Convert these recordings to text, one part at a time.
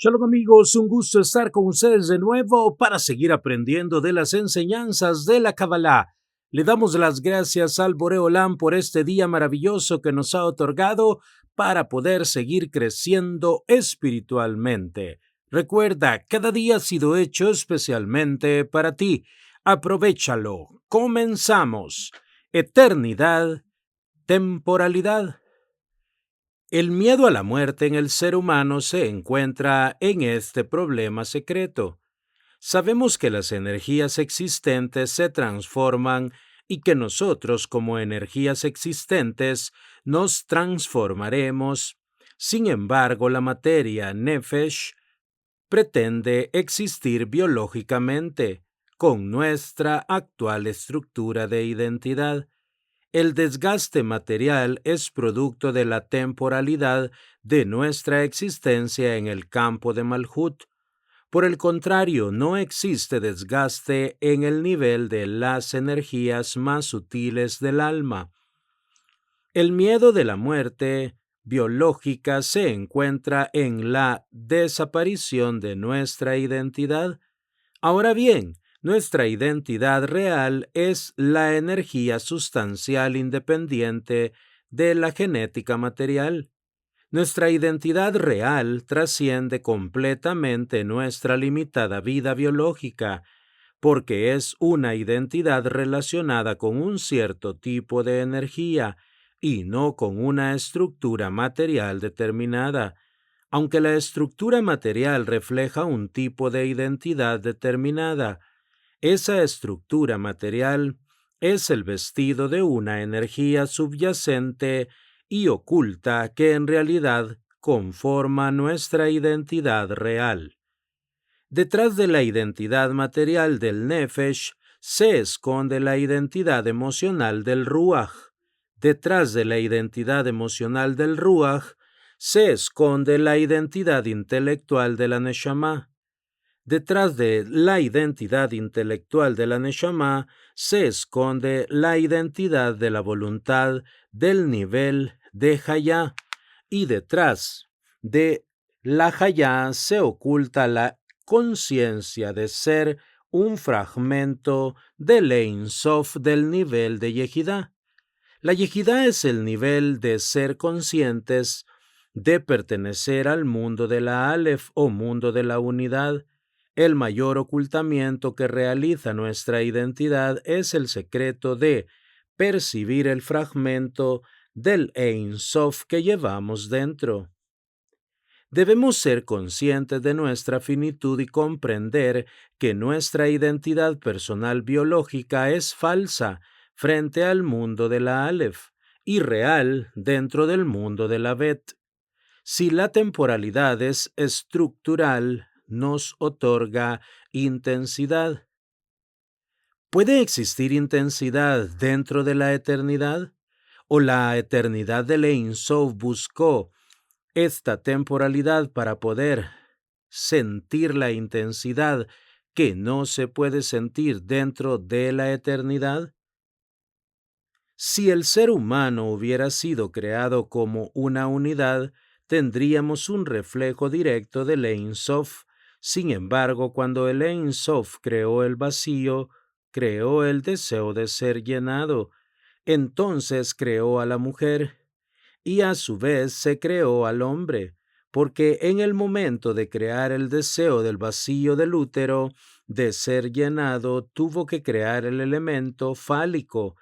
Shalom amigos, un gusto estar con ustedes de nuevo para seguir aprendiendo de las enseñanzas de la Kabbalah. Le damos las gracias al Boreolam por este día maravilloso que nos ha otorgado para poder seguir creciendo espiritualmente. Recuerda, cada día ha sido hecho especialmente para ti. Aprovéchalo. Comenzamos. Eternidad, temporalidad. El miedo a la muerte en el ser humano se encuentra en este problema secreto. Sabemos que las energías existentes se transforman y que nosotros como energías existentes nos transformaremos. Sin embargo, la materia Nefesh pretende existir biológicamente con nuestra actual estructura de identidad. El desgaste material es producto de la temporalidad de nuestra existencia en el campo de Malhut. Por el contrario, no existe desgaste en el nivel de las energías más sutiles del alma. El miedo de la muerte biológica se encuentra en la desaparición de nuestra identidad. Ahora bien, nuestra identidad real es la energía sustancial independiente de la genética material. Nuestra identidad real trasciende completamente nuestra limitada vida biológica, porque es una identidad relacionada con un cierto tipo de energía y no con una estructura material determinada. Aunque la estructura material refleja un tipo de identidad determinada, esa estructura material es el vestido de una energía subyacente y oculta que en realidad conforma nuestra identidad real. Detrás de la identidad material del Nefesh se esconde la identidad emocional del Ruach. Detrás de la identidad emocional del Ruach se esconde la identidad intelectual de la Neshama. Detrás de la identidad intelectual de la Neshama se esconde la identidad de la voluntad del nivel de Hayá, y detrás de la Hayá se oculta la conciencia de ser un fragmento del Ein Sof del nivel de Yehidá. La Yehidá es el nivel de ser conscientes de pertenecer al mundo de la Aleph o mundo de la unidad. El mayor ocultamiento que realiza nuestra identidad es el secreto de percibir el fragmento del Ein Sof que llevamos dentro. Debemos ser conscientes de nuestra finitud y comprender que nuestra identidad personal biológica es falsa frente al mundo de la Aleph y real dentro del mundo de la Bet. Si la temporalidad es estructural, nos otorga intensidad. ¿Puede existir intensidad dentro de la eternidad? ¿O la eternidad del Ein Sof buscó esta temporalidad para poder sentir la intensidad que no se puede sentir dentro de la eternidad? Si el ser humano hubiera sido creado como una unidad, tendríamos un reflejo directo del Ein Sof. Sin embargo, cuando el Ein Sof creó el vacío, creó el deseo de ser llenado. Entonces creó a la mujer y a su vez se creó al hombre, porque en el momento de crear el deseo del vacío del útero de ser llenado, tuvo que crear el elemento fálico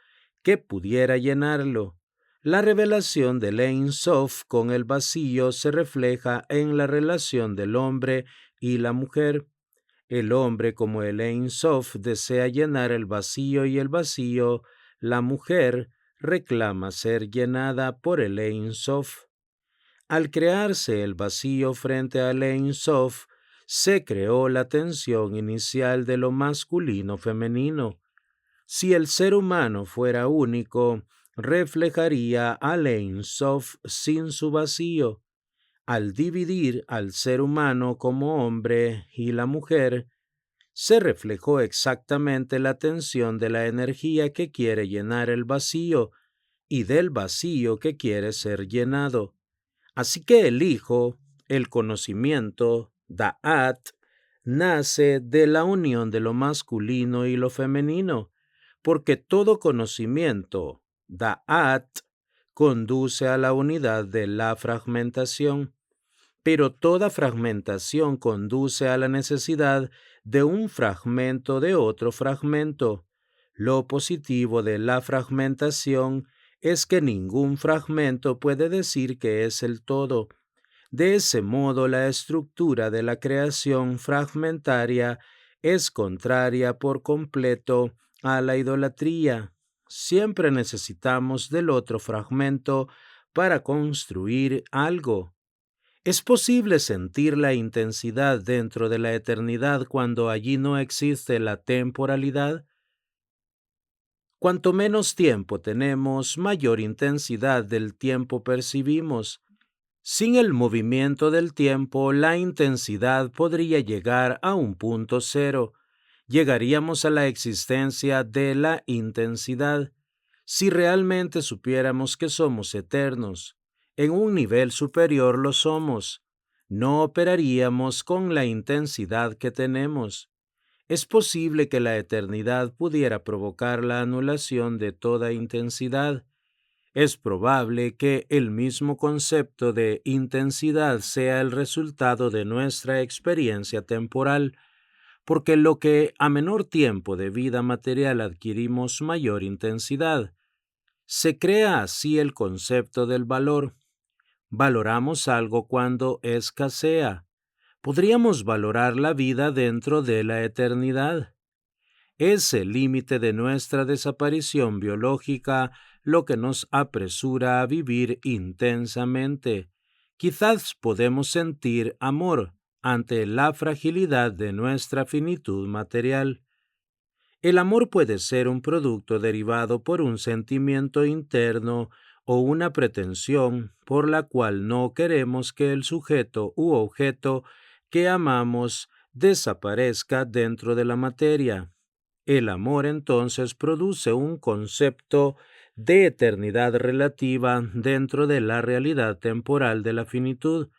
que pudiera llenarlo. La revelación del Ein Sof con el vacío se refleja en la relación del hombre y la mujer. El hombre, como el Ein Sof, desea llenar el vacío y el vacío, la mujer, reclama ser llenada por el Ein Sof. Al crearse el vacío frente al Ein Sof, se creó la tensión inicial de lo masculino-femenino. Si el ser humano fuera único, reflejaría al Ein Sof sin su vacío. Al dividir al ser humano como hombre y la mujer, se reflejó exactamente la tensión de la energía que quiere llenar el vacío y del vacío que quiere ser llenado. Así que el Hijo, el conocimiento, Da'at nace de la unión de lo masculino y lo femenino, porque todo conocimiento, Da'at, conduce a la unidad de la fragmentación, pero toda fragmentación conduce a la necesidad de un fragmento de otro fragmento. Lo positivo de la fragmentación es que ningún fragmento puede decir que es el todo. De ese modo, la estructura de la creación fragmentaria es contraria por completo a la idolatría. Siempre necesitamos del otro fragmento para construir algo. ¿Es posible sentir la intensidad dentro de la eternidad cuando allí no existe la temporalidad? Cuanto menos tiempo tenemos, mayor intensidad del tiempo percibimos. Sin el movimiento del tiempo, la intensidad podría llegar a un punto cero. Llegaríamos a la existencia de la intensidad. Si realmente supiéramos que somos eternos, en un nivel superior lo somos, no operaríamos con la intensidad que tenemos. Es posible que la eternidad pudiera provocar la anulación de toda intensidad. Es probable que el mismo concepto de intensidad sea el resultado de nuestra experiencia temporal, porque lo que a menor tiempo de vida material adquirimos mayor intensidad. Se crea así el concepto del valor. Valoramos algo cuando escasea. Podríamos valorar la vida dentro de la eternidad. Es el límite de nuestra desaparición biológica lo que nos apresura a vivir intensamente. Quizás podemos sentir amor ante la fragilidad de nuestra finitud material. El amor puede ser un producto derivado por un sentimiento interno o una pretensión por la cual no queremos que el sujeto u objeto que amamos desaparezca dentro de la materia. El amor entonces produce un concepto de eternidad relativa dentro de la realidad temporal de la finitud.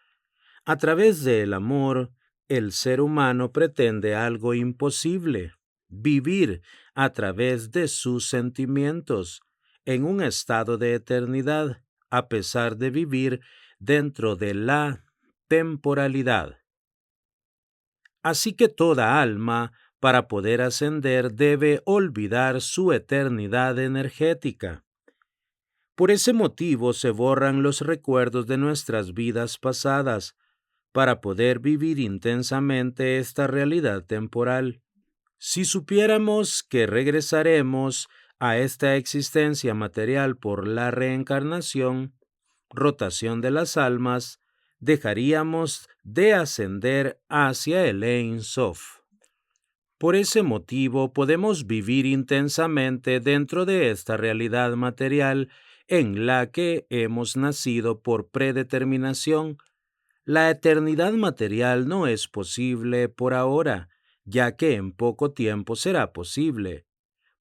A través del amor, el ser humano pretende algo imposible, vivir a través de sus sentimientos en un estado de eternidad, a pesar de vivir dentro de la temporalidad. Así que toda alma, para poder ascender, debe olvidar su eternidad energética. Por ese motivo se borran los recuerdos de nuestras vidas pasadas, para poder vivir intensamente esta realidad temporal. Si supiéramos que regresaremos a esta existencia material por la reencarnación, rotación de las almas, dejaríamos de ascender hacia el Ein Sof. Por ese motivo podemos vivir intensamente dentro de esta realidad material en la que hemos nacido por predeterminación. La eternidad material no es posible por ahora, ya que en poco tiempo será posible,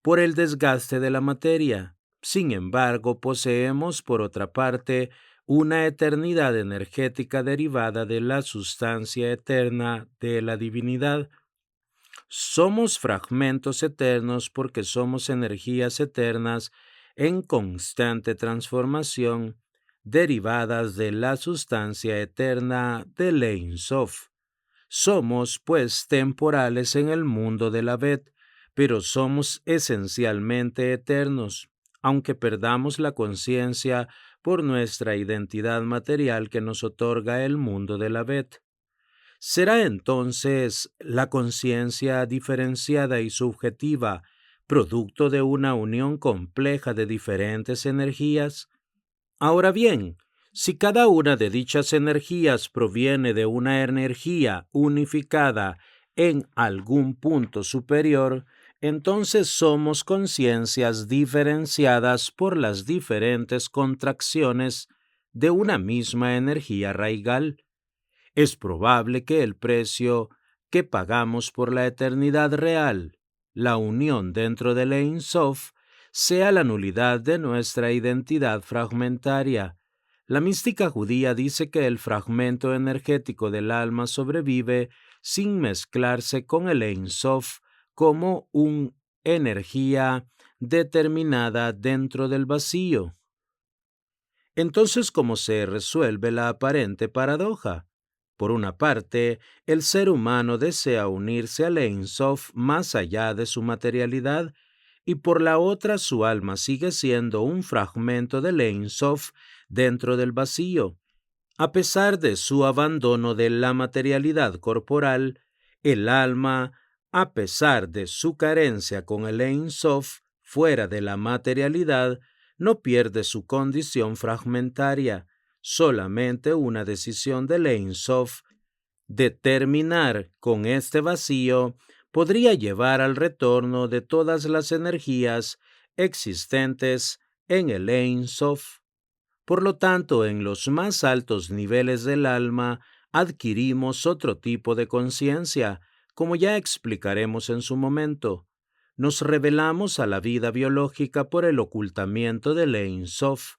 por el desgaste de la materia. Sin embargo, poseemos, por otra parte, una eternidad energética derivada de la sustancia eterna de la divinidad. Somos fragmentos eternos porque somos energías eternas en constante transformación, derivadas de la sustancia eterna del Ein Sof. Somos, pues, temporales en el mundo de la Bet, pero somos esencialmente eternos, aunque perdamos la conciencia por nuestra identidad material que nos otorga el mundo de la Bet. ¿Será entonces la conciencia diferenciada y subjetiva producto de una unión compleja de diferentes energías? Ahora bien, si cada una de dichas energías proviene de una energía unificada en algún punto superior, entonces somos conciencias diferenciadas por las diferentes contracciones de una misma energía raigal. Es probable que el precio que pagamos por la eternidad real, la unión dentro del Ein Sof, sea la nulidad de nuestra identidad fragmentaria, La mística judía dice que el fragmento energético del alma sobrevive sin mezclarse con el Ein Sof como una energía determinada dentro del vacío. Entonces, ¿cómo se resuelve la aparente paradoja? Por una parte, el ser humano desea unirse al Ein Sof más allá de su materialidad, y por la otra su alma sigue siendo un fragmento del Ein Sof dentro del vacío. A pesar de su abandono de la materialidad corporal, el alma, a pesar de su carencia con el Ein Sof fuera de la materialidad, no pierde su condición fragmentaria. Solamente una decisión del Ein Sof de terminar con este vacío podría llevar al retorno de todas las energías existentes en el Ein Sof. Por lo tanto, en los más altos niveles del alma adquirimos otro tipo de conciencia, como ya explicaremos en su momento. Nos revelamos a la vida biológica por el ocultamiento del Ein Sof.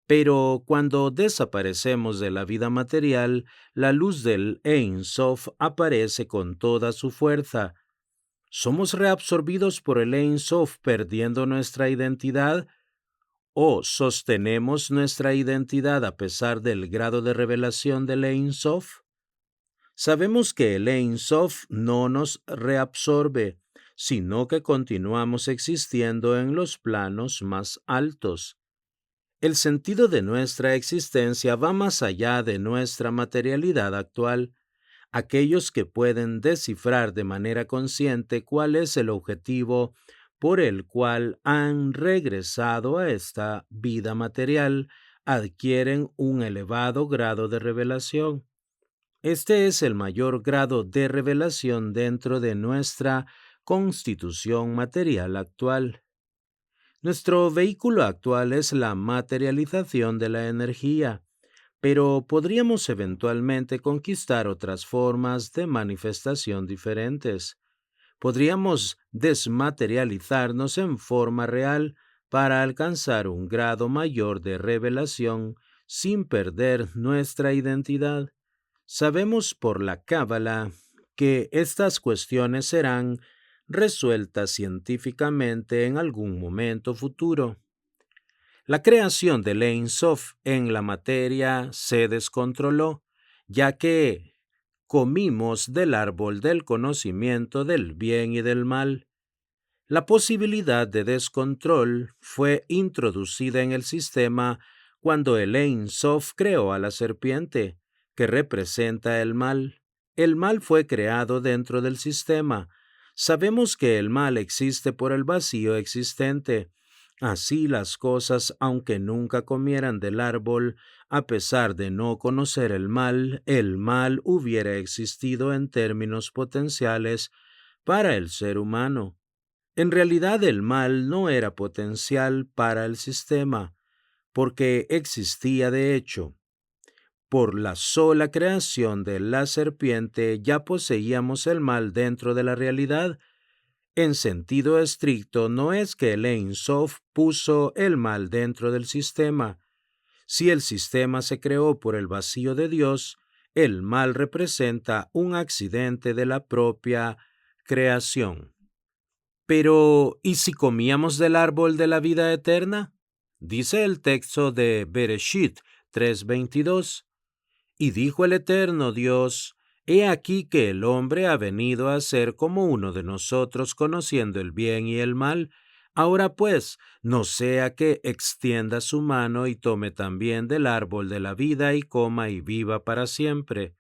Pero cuando desaparecemos de la vida material, la luz del Ein Sof aparece con toda su fuerza. ¿Somos reabsorbidos por el Ein Sof perdiendo nuestra identidad? ¿O sostenemos nuestra identidad a pesar del grado de revelación del Ein Sof? Sabemos que el Ein Sof no nos reabsorbe, sino que continuamos existiendo en los planos más altos. El sentido de nuestra existencia va más allá de nuestra materialidad actual. Aquellos que pueden descifrar de manera consciente cuál es el objetivo por el cual han regresado a esta vida material adquieren un elevado grado de revelación. Este es el mayor grado de revelación dentro de nuestra constitución material actual. Nuestro vehículo actual es la materialización de la energía, pero podríamos eventualmente conquistar otras formas de manifestación diferentes. Podríamos desmaterializarnos en forma real para alcanzar un grado mayor de revelación sin perder nuestra identidad. Sabemos por la Cábala que estas cuestiones serán resueltas científicamente en algún momento futuro. La creación del Ein Sof en la materia se descontroló, ya que comimos del árbol del conocimiento del bien y del mal. La posibilidad de descontrol fue introducida en el sistema cuando el Ein Sof creó a la serpiente, que representa el mal. El mal fue creado dentro del sistema. Sabemos que el mal existe por el vacío existente. Así las cosas, aunque nunca comieran del árbol, a pesar de no conocer el mal hubiera existido en términos potenciales para el ser humano. En realidad el mal no era potencial para el sistema, porque existía de hecho. Por la sola creación de la serpiente ya poseíamos el mal dentro de la realidad. En sentido estricto, no es que el Ein Sof puso el mal dentro del sistema. Si el sistema se creó por el vacío de Dios, el mal representa un accidente de la propia creación. Pero, ¿y si comíamos del árbol de la vida eterna? Dice el texto de Bereshit 3:22. Y dijo el eterno Dios: He aquí que el hombre ha venido a ser como uno de nosotros, conociendo el bien y el mal. Ahora pues, no sea que extienda su mano y tome también del árbol de la vida y coma y viva para siempre.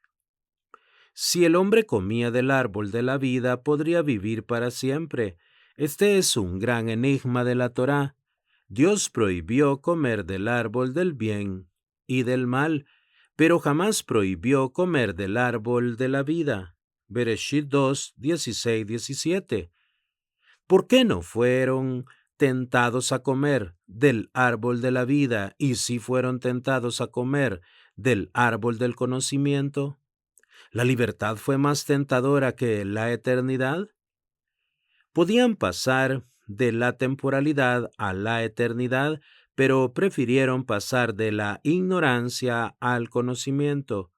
Si el hombre comía del árbol de la vida, podría vivir para siempre. Este es un gran enigma de la Torá. Dios prohibió comer del árbol del bien y del mal, pero jamás prohibió comer del árbol de la vida. Bereshit 2, 16, 17. ¿Por qué no fueron tentados a comer del árbol de la vida y sí fueron tentados a comer del árbol del conocimiento? ¿La libertad fue más tentadora que la eternidad? Podían pasar de la temporalidad a la eternidad, pero prefirieron pasar de la ignorancia al conocimiento.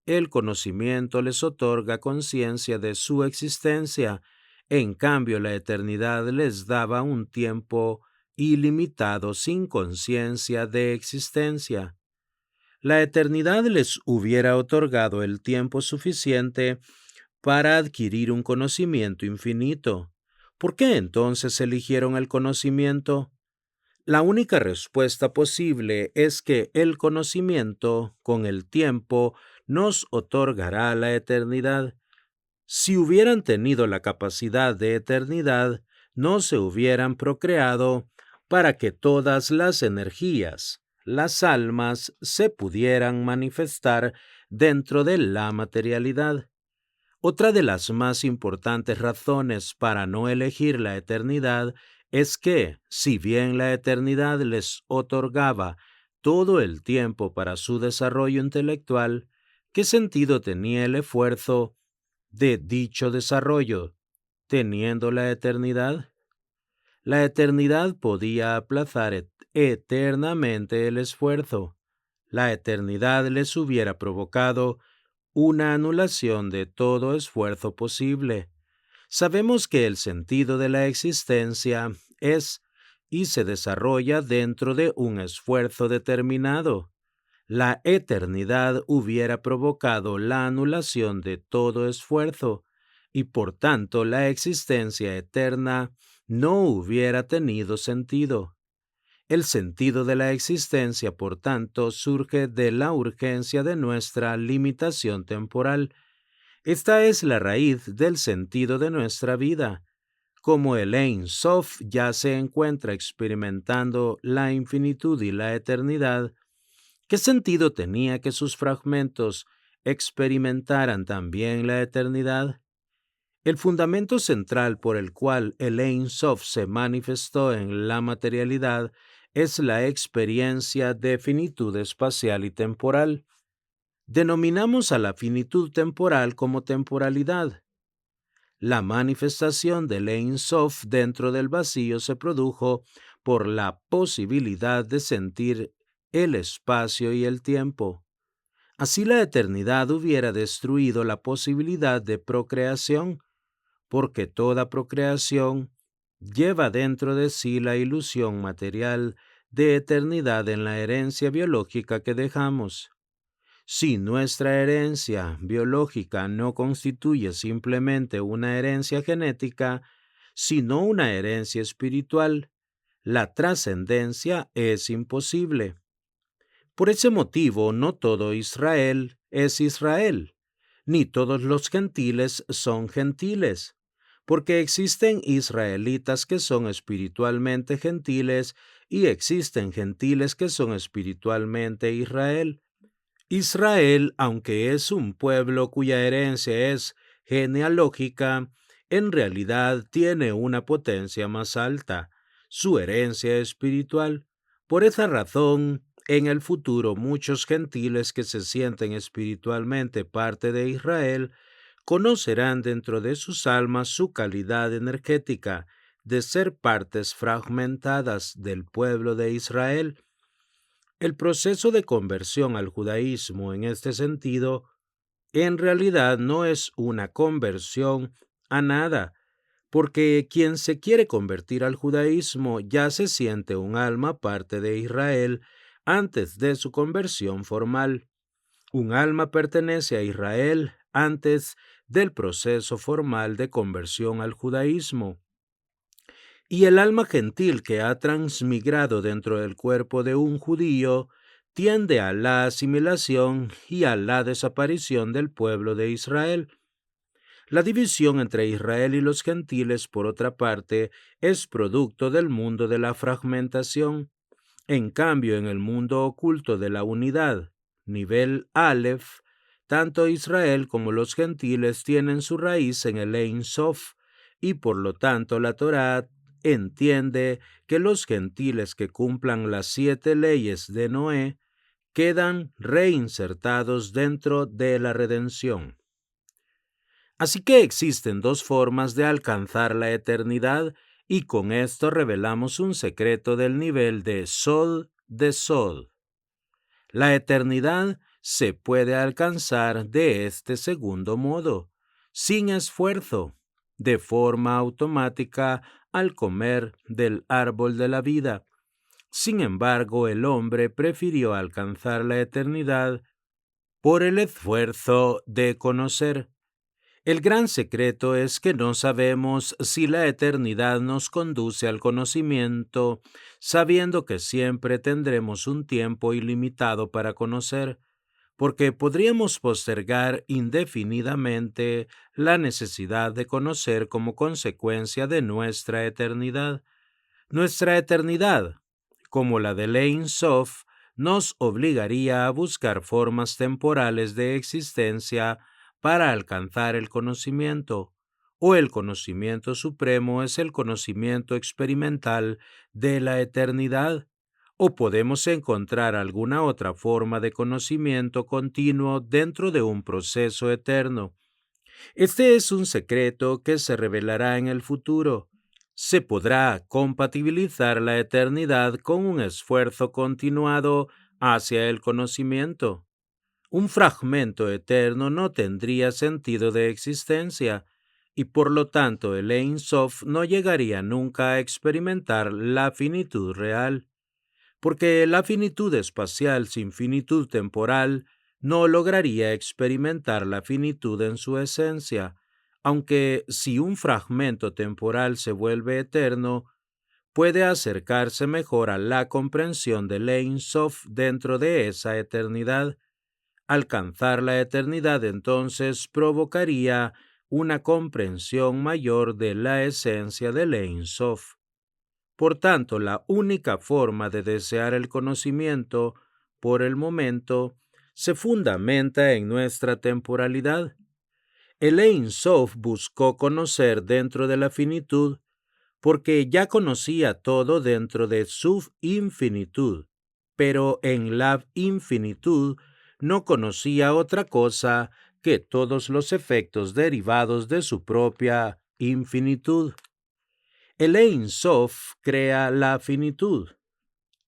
El conocimiento les otorga conciencia de su existencia, en cambio la eternidad les daba un tiempo ilimitado sin conciencia de existencia. La eternidad les hubiera otorgado el tiempo suficiente para adquirir un conocimiento infinito. ¿Por qué entonces eligieron el conocimiento? La única respuesta posible es que el conocimiento, con el tiempo, nos otorgará la eternidad. Si hubieran tenido la capacidad de eternidad, no se hubieran procreado para que todas las energías, las almas, se pudieran manifestar dentro de la materialidad. Otra de las más importantes razones para no elegir la eternidad es que, si bien la eternidad les otorgaba todo el tiempo para su desarrollo intelectual, ¿qué sentido tenía el esfuerzo de dicho desarrollo, teniendo la eternidad? La eternidad podía aplazar eternamente el esfuerzo. La eternidad les hubiera provocado una anulación de todo esfuerzo posible. Sabemos que el sentido de la existencia es y se desarrolla dentro de un esfuerzo determinado. La eternidad hubiera provocado la anulación de todo esfuerzo y por tanto la existencia eterna no hubiera tenido sentido. El sentido de la existencia, por tanto, surge de la urgencia de nuestra limitación temporal. Esta es la raíz del sentido de nuestra vida. Como el Ein Sof ya se encuentra experimentando la infinitud y la eternidad, ¿qué sentido tenía que sus fragmentos experimentaran también la eternidad? El fundamento central por el cual el Ein Sof se manifestó en la materialidad es la experiencia de finitud espacial y temporal. Denominamos a la finitud temporal como temporalidad. La manifestación del Ein Sof dentro del vacío se produjo por la posibilidad de sentir el espacio y el tiempo. Así la eternidad hubiera destruido la posibilidad de procreación, porque toda procreación lleva dentro de sí la ilusión material de eternidad en la herencia biológica que dejamos. Si nuestra herencia biológica no constituye simplemente una herencia genética, sino una herencia espiritual, la trascendencia es imposible. Por ese motivo, no todo Israel es Israel, ni todos los gentiles son gentiles, porque existen israelitas que son espiritualmente gentiles y existen gentiles que son espiritualmente Israel. Israel, aunque es un pueblo cuya herencia es genealógica, en realidad tiene una potencia más alta, su herencia espiritual. Por esa razón, en el futuro muchos gentiles que se sienten espiritualmente parte de Israel conocerán dentro de sus almas su calidad energética de ser partes fragmentadas del pueblo de Israel. El proceso de conversión al judaísmo en este sentido, en realidad no es una conversión a nada, porque quien se quiere convertir al judaísmo ya se siente un alma parte de Israel antes de su conversión formal. Un alma pertenece a Israel antes del proceso formal de conversión al judaísmo. Y el alma gentil que ha transmigrado dentro del cuerpo de un judío tiende a la asimilación y a la desaparición del pueblo de Israel. La división entre Israel y los gentiles, por otra parte, es producto del mundo de la fragmentación. En cambio, en el mundo oculto de la unidad, nivel Aleph, tanto Israel como los gentiles tienen su raíz en el Ein Sof, y por lo tanto la Torá entiende que los gentiles que cumplan las 7 leyes de Noé quedan reinsertados dentro de la redención. Así que existen dos formas de alcanzar la eternidad y con esto revelamos un secreto del nivel de Sod de Sod. La eternidad se puede alcanzar de este segundo modo, sin esfuerzo, de forma automática al comer del árbol de la vida. Sin embargo, el hombre prefirió alcanzar la eternidad por el esfuerzo de conocer. El gran secreto es que no sabemos si la eternidad nos conduce al conocimiento, sabiendo que siempre tendremos un tiempo ilimitado para conocer, porque podríamos postergar indefinidamente la necesidad de conocer como consecuencia de nuestra eternidad. Nuestra eternidad, como la de Ein Sof, nos obligaría a buscar formas temporales de existencia para alcanzar el conocimiento, o el conocimiento supremo es el conocimiento experimental de la eternidad, o podemos encontrar alguna otra forma de conocimiento continuo dentro de un proceso eterno. Este es un secreto que se revelará en el futuro. Se podrá compatibilizar la eternidad con un esfuerzo continuado hacia el conocimiento. Un fragmento eterno no tendría sentido de existencia, y por lo tanto el Ein Sof no llegaría nunca a experimentar la finitud real, porque la finitud espacial sin finitud temporal no lograría experimentar la finitud en su esencia, aunque si un fragmento temporal se vuelve eterno, puede acercarse mejor a la comprensión del Ein Sof dentro de esa eternidad. Alcanzar la eternidad entonces provocaría una comprensión mayor de la esencia del Ein Sof. Por tanto, la única forma de desear el conocimiento, por el momento, se fundamenta en nuestra temporalidad. El Ein Sof buscó conocer dentro de la finitud, porque ya conocía todo dentro de su infinitud, pero en la infinitud no conocía otra cosa que todos los efectos derivados de su propia infinitud. El Ein Sof crea la finitud.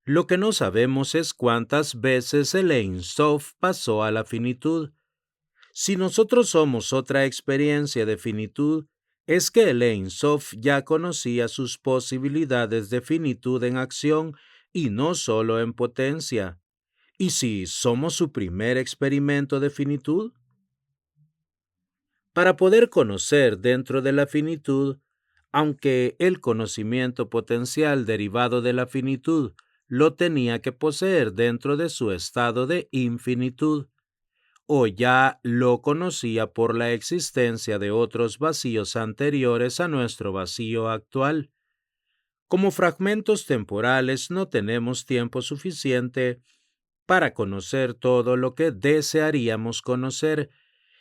Lo que no sabemos es cuántas veces el Ein Sof pasó a la finitud. Si nosotros somos otra experiencia de finitud, es que el Ein Sof ya conocía sus posibilidades de finitud en acción y no solo en potencia. ¿Y si somos su primer experimento de finitud? Para poder conocer dentro de la finitud, aunque el conocimiento potencial derivado de la finitud lo tenía que poseer dentro de su estado de infinitud, o ya lo conocía por la existencia de otros vacíos anteriores a nuestro vacío actual. Como fragmentos temporales no tenemos tiempo suficiente para conocer todo lo que desearíamos conocer,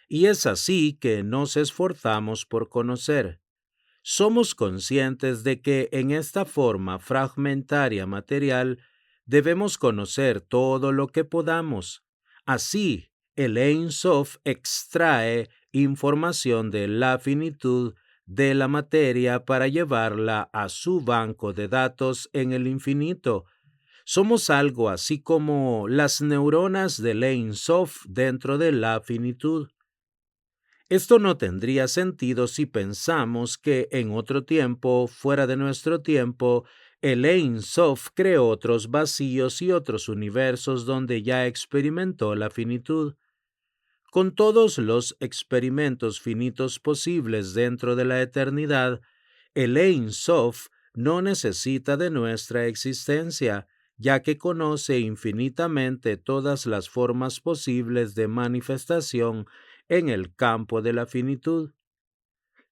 y es así que nos esforzamos por conocer. Somos conscientes de que en esta forma fragmentaria material debemos conocer todo lo que podamos. Así, el Ein Sof extrae información de la finitud de la materia para llevarla a su banco de datos en el infinito. Somos algo así como las neuronas del Ein Sof dentro de la finitud. Esto no tendría sentido si pensamos que en otro tiempo, fuera de nuestro tiempo, el Ein Sof creó otros vacíos y otros universos donde ya experimentó la finitud. Con todos los experimentos finitos posibles dentro de la eternidad, el Ein Sof no necesita de nuestra existencia, ya que conoce infinitamente todas las formas posibles de manifestación en el campo de la finitud.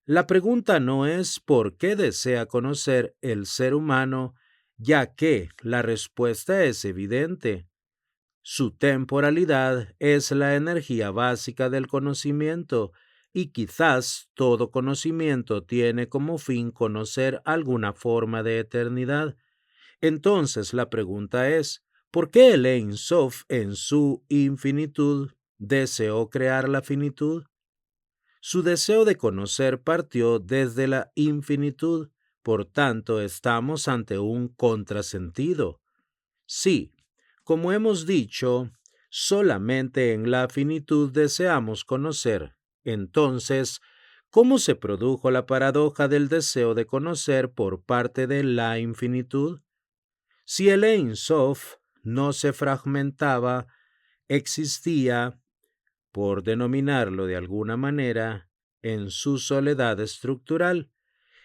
La pregunta no es por qué desea conocer el ser humano, ya que la respuesta es evidente. Su temporalidad es la energía básica del conocimiento, y quizás todo conocimiento tiene como fin conocer alguna forma de eternidad. Entonces la pregunta es, ¿por qué el Ein Sof en su infinitud deseó crear la finitud? Su deseo de conocer partió desde la infinitud, Por tanto, estamos ante un contrasentido. Sí, como hemos dicho, solamente en la finitud deseamos conocer. Entonces, ¿cómo se produjo la paradoja del deseo de conocer por parte de la infinitud? Si el Ein Sof no se fragmentaba, existía, por denominarlo de alguna manera, en su soledad estructural.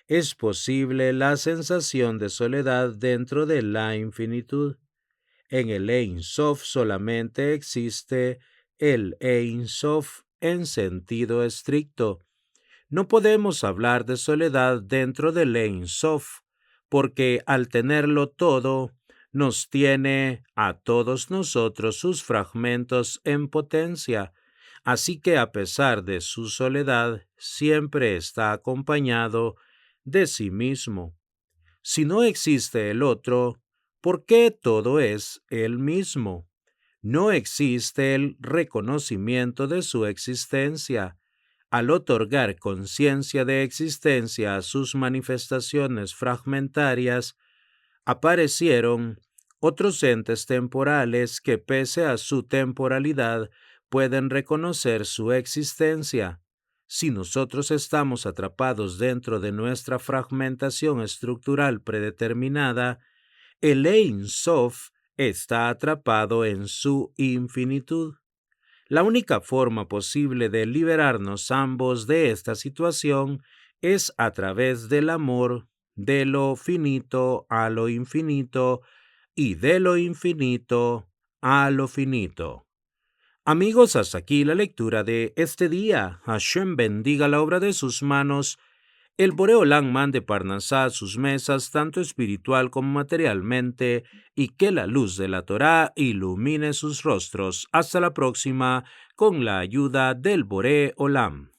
Es posible la sensación de soledad dentro de la infinitud. En el Ein Sof solamente existe el Ein Sof en sentido estricto. No podemos hablar de soledad dentro del Ein Sof, porque al tenerlo todo, nos tiene a todos nosotros sus fragmentos en potencia, así que a pesar de su soledad, siempre está acompañado de sí mismo. Si no existe el otro, ¿por qué todo es el mismo? No existe el reconocimiento de su existencia. Al otorgar conciencia de existencia a sus manifestaciones fragmentarias, aparecieron otros entes temporales que pese a su temporalidad pueden reconocer su existencia. Si nosotros estamos atrapados dentro de nuestra fragmentación estructural predeterminada, el Ein Sof está atrapado en su infinitud. La única forma posible de liberarnos ambos de esta situación es a través del amor, de lo finito a lo infinito y de lo infinito a lo finito. Amigos, hasta aquí la lectura de este día. Hashem bendiga la obra de sus manos. El Boreolán mande Parnasá sus mesas, tanto espiritual como materialmente, y que la luz de la Torá ilumine sus rostros. Hasta la próxima, con la ayuda del Boreolam.